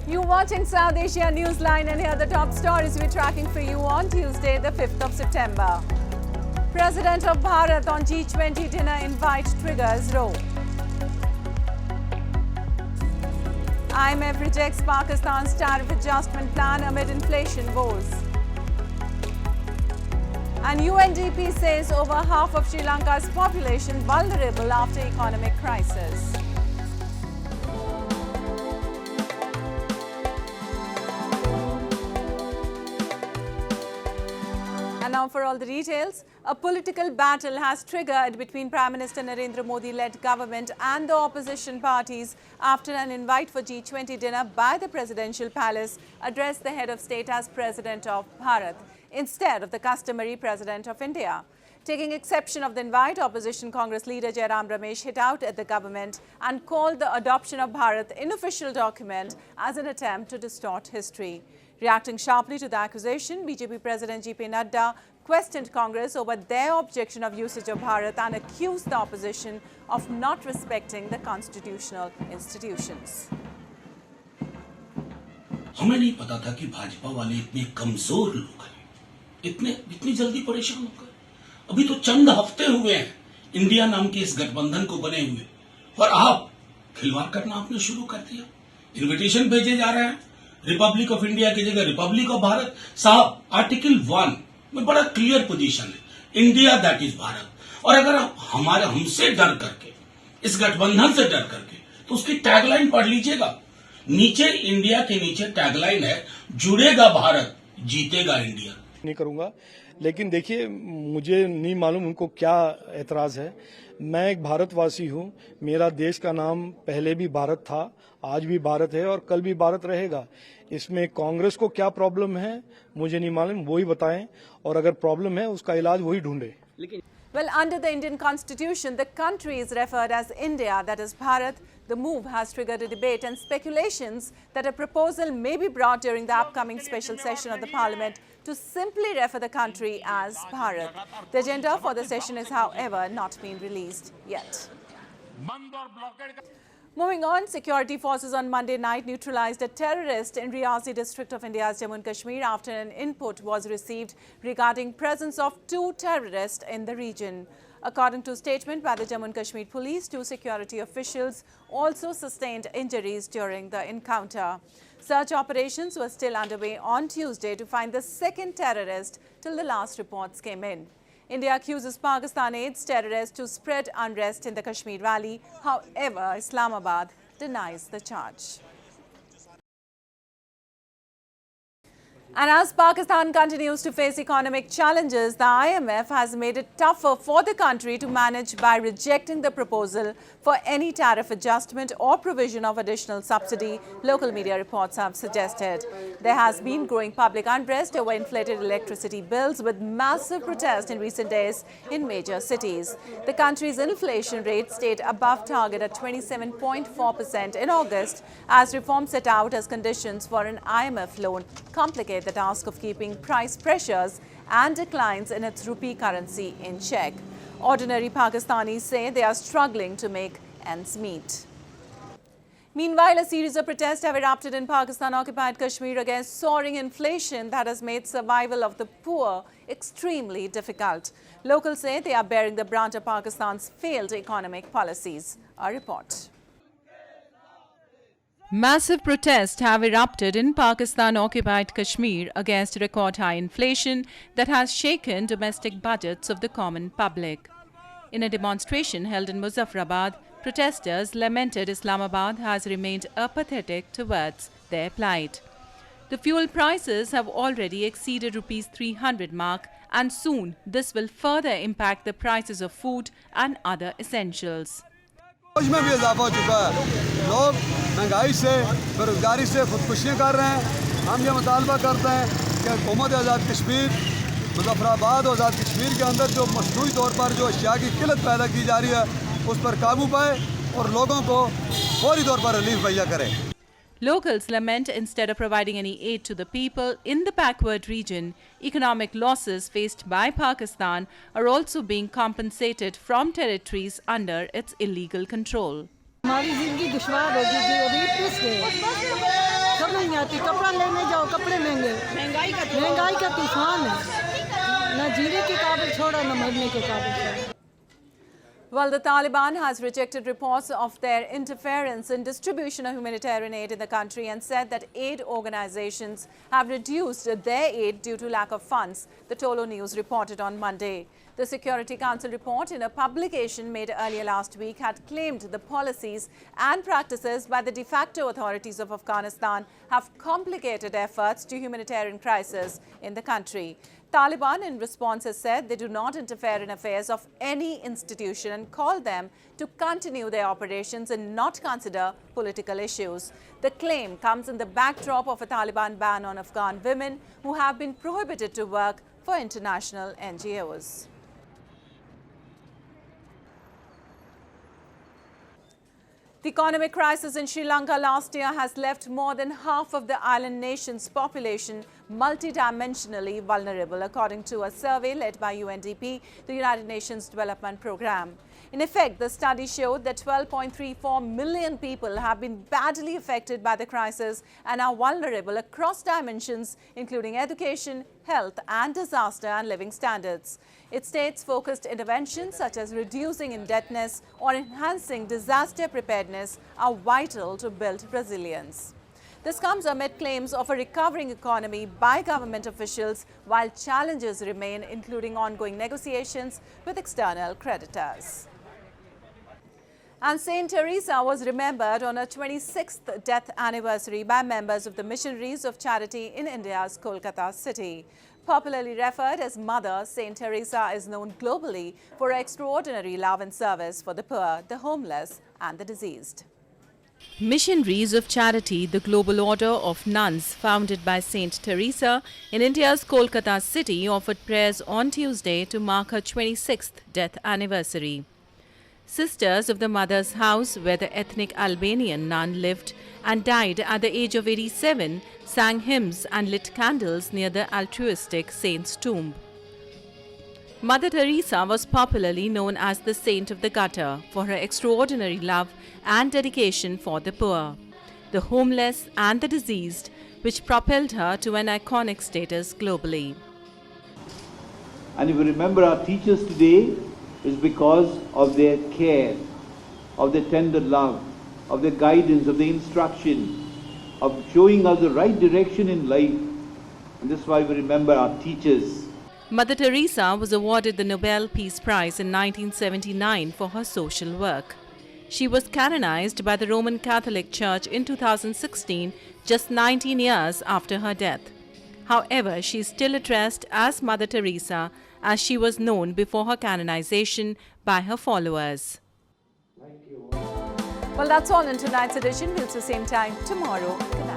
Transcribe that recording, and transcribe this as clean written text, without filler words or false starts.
You're watching South Asia Newsline, and here are the top stories we're tracking for you on Tuesday, the 5th of September. President of Bharat on G20 dinner invite triggers row. IMF rejects Pakistan's tariff adjustment plan amid inflation woes. And UNDP says over half of Sri Lanka's population vulnerable after economic crisis. And now for all the details, a political battle has triggered between Prime Minister Narendra Modi-led government and the opposition parties after an invite for G20 dinner by the presidential palace addressed the head of state as President of Bharat instead of the customary President of India. Taking exception of the invite, opposition Congress leader Jairam Ramesh hit out at the government and called the adoption of Bharat unofficial document as an attempt to distort history. Reacting sharply to the accusation, BJP President G.P. Nadda questioned Congress over their objection of usage of Bharat and accused the opposition of not respecting the constitutional institutions. हमें नहीं पता था कि भाजपा वाले इतने कमजोर लोग हैं, इतनी जल्दी परेशान हो गए। अभी तो चंद हफ्ते हुए हैं इंडिया नाम के इस गठबंधन को बने हुए, और आप खिलवाड़ करना आपने शुरू कर दिया। इन्विटेशन भेजे जा रहे हैं रिपब्लिक ऑफ इंडिया की जगह रिपब्लिक ऑफ भारत। साहब, आर्टिकल 1 में बड़ा क्लियर पोजीशन है, इंडिया दैट इज भारत। और अगर आप हमसे डर करके, इस गठबंधन से डर करके, तो उसकी टैगलाइन पढ़ लीजिएगा। नीचे इंडिया के नीचे टैगलाइन है, जुड़ेगा भारत, जीतेगा इंडिया। नहीं करूंगा, लेकिन देखिए, मुझे नहीं मालूम उनको क्या एतराज है। मैं एक भारतवासी हूं, मेरा देश का नाम पहले भी भारत था, आज भी भारत है और कल भी भारत रहेगा। इसमें कांग्रेस को क्या प्रॉब्लम है मुझे नहीं मालूम, वो ही बताएं, और अगर प्रॉब्लम है उसका इलाज वही ढूंढे। Well, under the Indian Constitution, the country is referred as India, that is Bharat. The move has triggered a debate and speculations that a proposal may be brought during the upcoming special session of the Parliament to simply refer the country as Bharat. The agenda for the session is, however, not been released yet. Moving on, security forces on Monday night neutralized a terrorist in Reasi district of India's Jammu and Kashmir after an input was received regarding presence of 2 terrorists in the region. According to a statement by the Jammu and Kashmir police, 2 security officials also sustained injuries during the encounter. Search operations were still underway on Tuesday to find the second terrorist till the last reports came in. India accuses Pakistan aids terrorists to spread unrest in the Kashmir Valley. However, Islamabad denies the charge. And as Pakistan continues to face economic challenges, the IMF has made it tougher for the country to manage by rejecting the proposal for any tariff adjustment or provision of additional subsidy, local media reports have suggested. There has been growing public unrest over inflated electricity bills, with massive protest in recent days in major cities. The country's inflation rate stayed above target at 27.4% in August, as reforms set out as conditions for an IMF loan complicate the task of keeping price pressures and declines in its rupee currency in check. Ordinary Pakistanis say they are struggling to make ends meet. Meanwhile, a series of protests have erupted in Pakistan-occupied Kashmir against soaring inflation that has made survival of the poor extremely difficult. Locals say they are bearing the brunt of Pakistan's failed economic policies. A report. Massive protests have erupted in Pakistan-occupied Kashmir against record high inflation that has shaken domestic budgets of the common public. In a demonstration held in Muzaffarabad, protesters lamented Islamabad has remained apathetic towards their plight. The fuel prices have already exceeded Rs 300 mark, and soon this will further impact the prices of food and other essentials. में भी इजाफा हो चुका है। लोग महंगाई से, बेरोजगारी से खुदकुशियाँ कर रहे हैं। हम ये मुतालबा करते हैं कि हुकूमत आज़ाद कश्मीर, मुजफ्फराबाद और आज़ाद कश्मीर के अंदर जो मसनूई तौर पर जो अशिया की किल्लत पैदा की जा रही है, उस पर काबू पाए और लोगों को फौरी तौर पर रिलीफ मुहैया करें। Locals lament instead of providing any aid to the people in the backward region, economic losses faced by Pakistan are also being compensated from territories under its illegal control. हमारी जिंदगी दुश्वार हो गई, अभी पिस गए, सब जाती, कपड़ा लेने जाओ कपड़े महंगे, महंगाई का तूफान है, न जीने के काबिल छोड़ा न मरने के काबिल छोड़ा। Well, the Taliban has rejected reports of their interference in distribution of humanitarian aid in the country and said that aid organizations have reduced their aid due to lack of funds, the TOLO News reported on Monday. The Security Council report in a publication made earlier last week had claimed the policies and practices by the de facto authorities of Afghanistan have complicated efforts to humanitarian crisis in the country. Taliban in response has said they do not interfere in affairs of any institution and call them to continue their operations and not consider political issues. The claim comes in the backdrop of a Taliban ban on Afghan women who have been prohibited to work for international NGOs. The economic crisis in Sri Lanka last year has left more than half of the island nation's population multidimensionally vulnerable, according to a survey led by UNDP, the United Nations Development Programme. In effect, the study showed that 12.34 million people have been badly affected by the crisis and are vulnerable across dimensions, including education, health and disaster and living standards. It states focused interventions such as reducing indebtedness or enhancing disaster preparedness are vital to build resilience. This comes amid claims of a recovering economy by government officials, while challenges remain, including ongoing negotiations with external creditors. And Saint Teresa was remembered on her 26th death anniversary by members of the Missionaries of Charity in India's Kolkata city. Popularly referred as Mother, Saint Teresa is known globally for her extraordinary love and service for the poor, the homeless and the diseased. Missionaries of Charity, the global order of nuns founded by Saint Teresa in India's Kolkata city, offered prayers on Tuesday to mark her 26th death anniversary. Sisters of the Mother's House, where the ethnic Albanian nun lived and died at the age of 87, sang hymns and lit candles near the altruistic saint's tomb. Mother Teresa was popularly known as the Saint of the Gutter for her extraordinary love and dedication for the poor, the homeless and the diseased, which propelled her to an iconic status globally. And if we remember our teachers today, it's because of their care, of their tender love, of their guidance, of their instruction, of showing us the right direction in life. And that's why we remember our teachers. Mother Teresa was awarded the Nobel Peace Prize in 1979 for her social work. She was canonized by the Roman Catholic Church in 2016, just 19 years after her death. However, she is still addressed as Mother Teresa, as she was known before her canonization by her followers. Well, that's all in tonight's edition. We'll see you same time tomorrow. Good night.